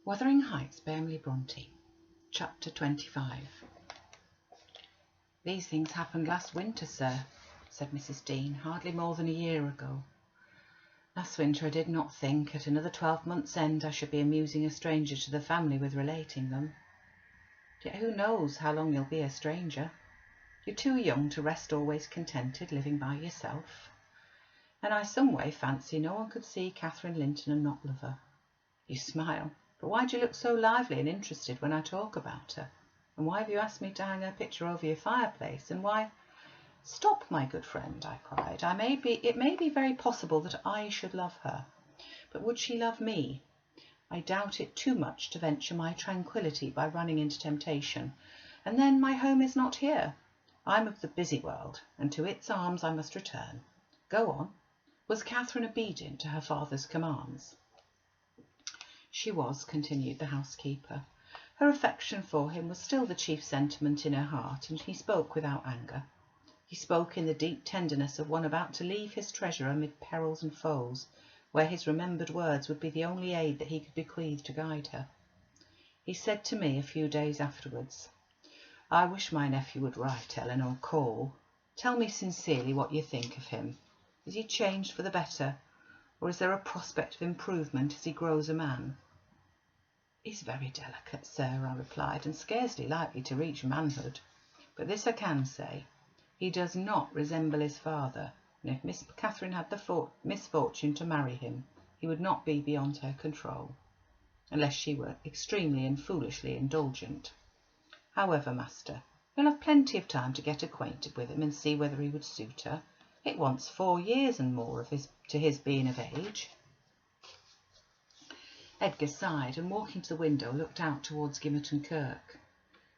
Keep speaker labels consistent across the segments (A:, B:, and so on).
A: Wuthering Heights by Emily Bronte. Chapter 25. "These things happened last winter, sir," said Mrs. Dean, "hardly more than a year ago. Last winter I did not think at another 12 months' end I should be amusing a stranger to the family with relating them. Yet who knows how long you'll be a stranger? You're too young to rest always contented living by yourself. And I some way fancy no one could see Catherine Linton and not love her. You smile, but why do you look so lively and interested when I talk about her? And why have you asked me to hang her picture over your fireplace? And why—" "Stop, my good friend," I cried. It may be very possible that I should love her, but would she love me? I doubt it too much to venture my tranquillity by running into temptation. And then my home is not here. I'm of the busy world, and to its arms I must return. Go on. Was Catherine obedient to her father's commands?" "She was," continued the housekeeper. "Her affection for him was still the chief sentiment in her heart, and he spoke without anger. He spoke in the deep tenderness of one about to leave his treasure amid perils and foes, where his remembered words would be the only aid that he could bequeath to guide her. He said to me a few days afterwards, 'I wish my nephew would write, Ellen, or call. Tell me sincerely what you think of him. Is he changed for the better, or is there a prospect of improvement as he grows a man?' 'He's very delicate, sir,' I replied, 'and scarcely likely to reach manhood. But this I can say, he does not resemble his father, and if Miss Catherine had the misfortune to marry him, he would not be beyond her control, unless she were extremely and foolishly indulgent. However, master, you'll have plenty of time to get acquainted with him and see whether he would suit her. It wants 4 years and more to his being of age.'" Edgar sighed, and walking to the window looked out towards Gimmerton Kirk.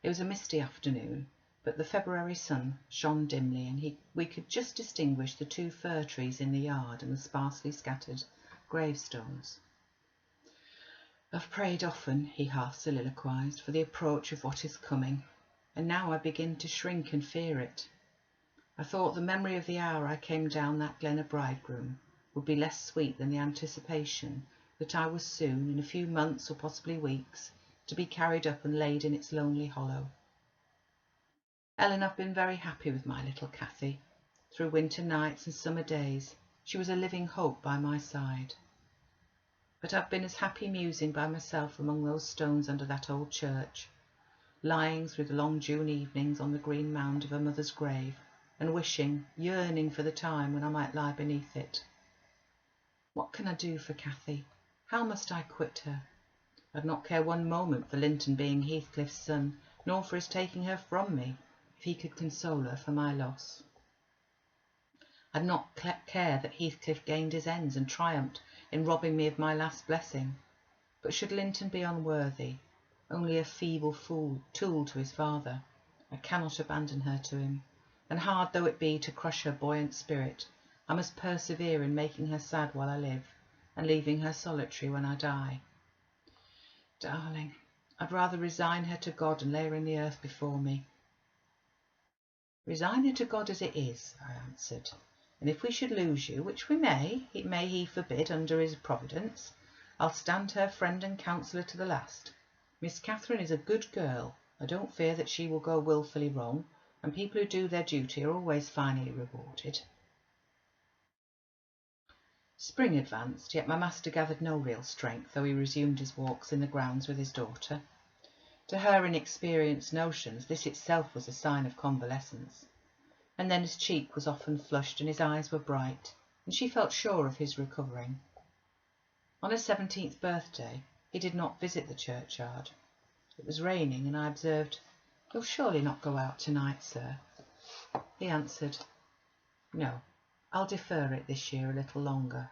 A: It was a misty afternoon, but the February sun shone dimly, and we could just distinguish the 2 fir trees in the yard and the sparsely scattered gravestones. "I've prayed often," he half soliloquized, "for the approach of what is coming, and now I begin to shrink and fear it. I thought the memory of the hour I came down that glen a bridegroom would be less sweet than the anticipation that I was soon, in a few months or possibly weeks, to be carried up and laid in its lonely hollow. Ellen, I've been very happy with my little Cathy. Through winter nights and summer days she was a living hope by my side. But I've been as happy musing by myself among those stones under that old church, lying through the long June evenings on the green mound of her mother's grave, and wishing, yearning for the time when I might lie beneath it. What can I do for Cathy? How must I quit her? I'd not care one moment for Linton being Heathcliff's son, nor for his taking her from me, if he could console her for my loss. I'd not care that Heathcliff gained his ends and triumphed in robbing me of my last blessing. But should Linton be unworthy, only a feeble tool to his father, I cannot abandon her to him, and hard though it be to crush her buoyant spirit, I must persevere in making her sad while I live, and leaving her solitary when I die. Darling, I'd rather resign her to God and lay her in the earth before me." "Resign her to God as it is," I answered, "and if we should lose you, which we may he forbid under his providence, I'll stand her friend and counsellor to the last. Miss Catherine is a good girl. I don't fear that she will go wilfully wrong, and people who do their duty are always finally rewarded." Spring advanced, yet my master gathered no real strength, though he resumed his walks in the grounds with his daughter. To her inexperienced notions this itself was a sign of convalescence. And then his cheek was often flushed and his eyes were bright, and she felt sure of his recovering. On his 17th birthday he did not visit the churchyard. It was raining, and I observed, "You'll surely not go out tonight, sir?" He answered, "No, I'll defer it this year a little longer."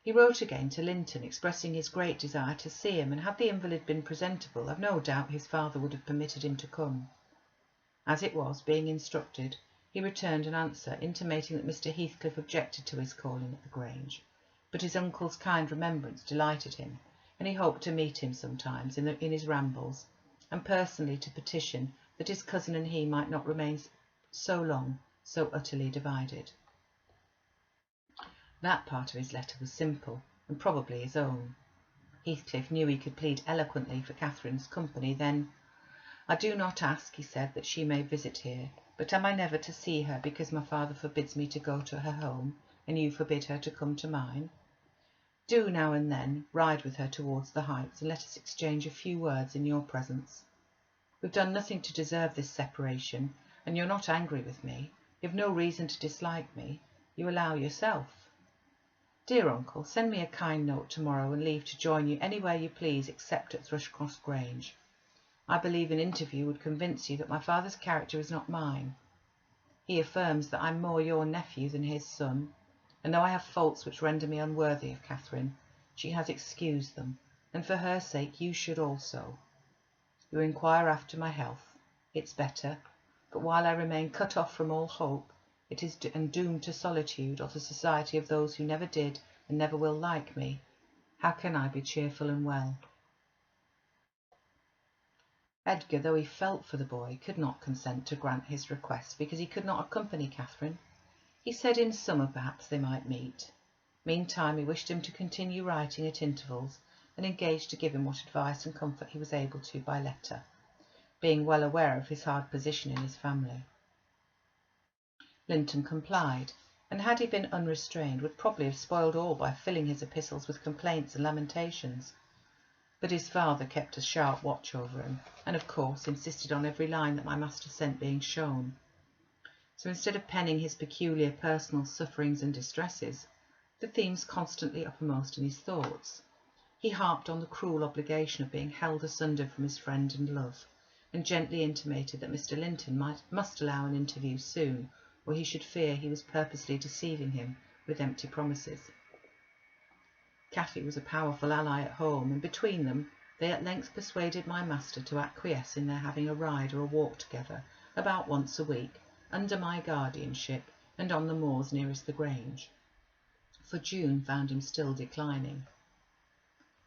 A: He wrote again to Linton, expressing his great desire to see him, and had the invalid been presentable, I've no doubt his father would have permitted him to come. As it was, being instructed, he returned an answer, intimating that Mr. Heathcliff objected to his calling at the Grange, but his uncle's kind remembrance delighted him, and he hoped to meet him sometimes in his rambles, and personally to petition that his cousin and he might not remain so long so utterly divided. That part of his letter was simple, and probably his own. Heathcliff knew he could plead eloquently for Catherine's company. Then, "I do not ask," he said, "that she may visit here, but am I never to see her because my father forbids me to go to her home, and you forbid her to come to mine? Do now and then ride with her towards the Heights, and let us exchange a few words in your presence. We've done nothing to deserve this separation, and you're not angry with me. You've no reason to dislike me. You allow yourself. Dear uncle, send me a kind note tomorrow and leave to join you anywhere you please except at Thrushcross Grange. I believe an interview would convince you that my father's character is not mine. He affirms that I'm more your nephew than his son, and though I have faults which render me unworthy of Catherine, she has excused them, and for her sake you should also. You inquire after my health. It's better, but while I remain cut off from all hope, it is and doomed to solitude or the society of those who never did and never will like me, how can I be cheerful and well?" Edgar, though he felt for the boy, could not consent to grant his request because he could not accompany Catherine. He said in summer perhaps they might meet. Meantime he wished him to continue writing at intervals, and engaged to give him what advice and comfort he was able to by letter, being well aware of his hard position in his family. Linton complied, and had he been unrestrained would probably have spoiled all by filling his epistles with complaints and lamentations. But his father kept a sharp watch over him, and of course insisted on every line that my master sent being shown. So instead of penning his peculiar personal sufferings and distresses, the themes constantly uppermost in his thoughts, he harped on the cruel obligation of being held asunder from his friend and love, and gently intimated that Mr. Linton must allow an interview soon, or he should fear he was purposely deceiving him with empty promises. Cathy was a powerful ally at home, and between them they at length persuaded my master to acquiesce in their having a ride or a walk together about once a week, under my guardianship, and on the moors nearest the Grange, for June found him still declining.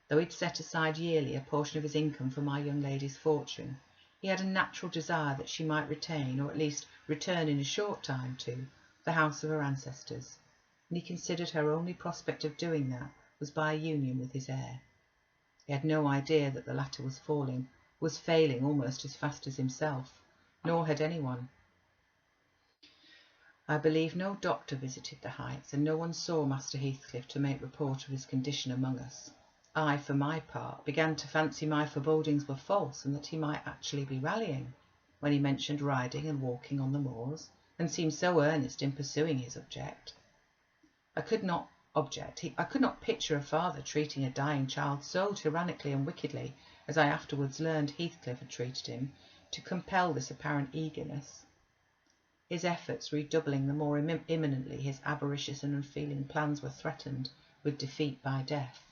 A: Though he'd set aside yearly a portion of his income for my young lady's fortune, he had a natural desire that she might retain, or at least return in a short time to, the house of her ancestors, and he considered her only prospect of doing that was by a union with his heir. He had no idea that the latter was failing almost as fast as himself, nor had anyone. I believe no doctor visited the Heights, and no one saw Master Heathcliff to make report of his condition among us. I, for my part, began to fancy my forebodings were false, and that he might actually be rallying, when he mentioned riding and walking on the moors, and seemed so earnest in pursuing his object. I could not picture a father treating a dying child so tyrannically and wickedly as I afterwards learned Heathcliff had treated him, to compel this apparent eagerness. His efforts redoubling the more imminently his avaricious and unfeeling plans were threatened with defeat by death.